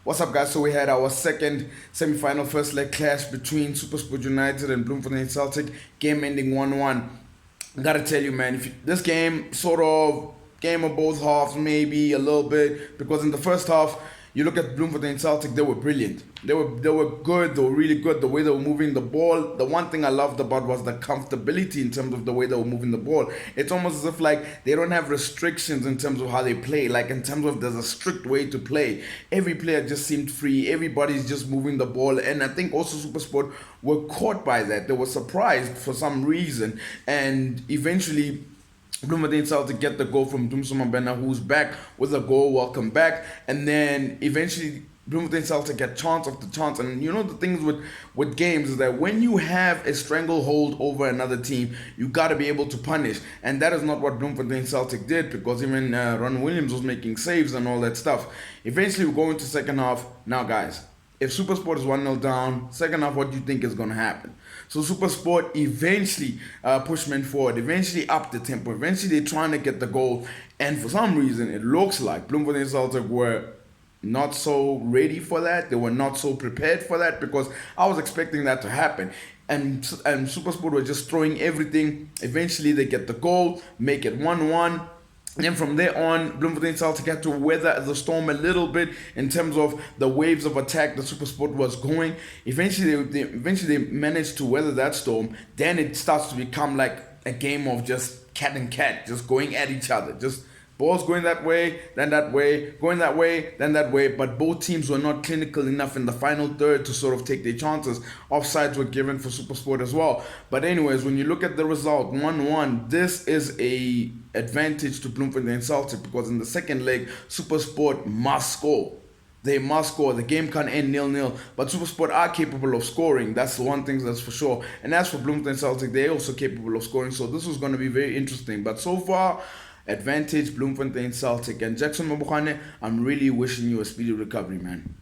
What's up, guys? So we had our second semi-final first leg clash between Supersport United and Bloemfontein Celtic, game ending 1-1. Gotta tell you, man, this game sort of game of both halves, maybe a little bit, because in the first half, you look at Bloemfontein Celtic, they were brilliant. They were good. They were really good. The way they were moving the ball. The one thing I loved about was the comfortability in terms of the way they were moving the ball. It's almost as if like they don't have restrictions in terms of how they play. Like in terms of there's a strict way to play. Every player just seemed free. Everybody's just moving the ball, and I think also Supersport were caught by that. They were surprised for some reason, and eventually Bloemfontein Celtic get the goal from Jackson Mabokgwane, who's back with a goal. Welcome back. And then eventually Bloemfontein Celtic get chance after chance. And you know the things with games is that when you have a stranglehold over another team, you got to be able to punish. And that is not what Bloemfontein Celtic did, because even Ron Williams was making saves and all that stuff. Eventually we go into second half. Now, guys, if Supersport is 1-0 down, second half, what do you think is going to happen? So Supersport eventually push men forward, eventually up the tempo, eventually they're trying to get the goal. And for some reason, it looks like Bloemfontein Celtic were not so ready for that. They were not so prepared for that, because I was expecting that to happen. And Supersport were just throwing everything. Eventually they get the goal, make it 1-1. And then from there on, Bloemfontein Celtic had to weather the storm a little bit in terms of the waves of attack that Supersport was going. Eventually, they managed to weather that storm. Then it starts to become like a game of just cat and cat, just going at each other. Just balls going that way, then that way, going that way, then that way. But both teams were not clinical enough in the final third to sort of take their chances. Offsides were given for Supersport as well. But anyways, when you look at the result, 1-1, this is a advantage to Bloemfontein Celtic, because in the second leg, Supersport must score. They must score. The game can't end 0-0. But Supersport are capable of scoring. That's the one thing that's for sure. And as for Bloemfontein Celtic, they're also capable of scoring. So this was going to be very interesting. But so far, advantage Bloemfontein Celtic. And Jackson Mabokgwane, I'm really wishing you a speedy recovery, man.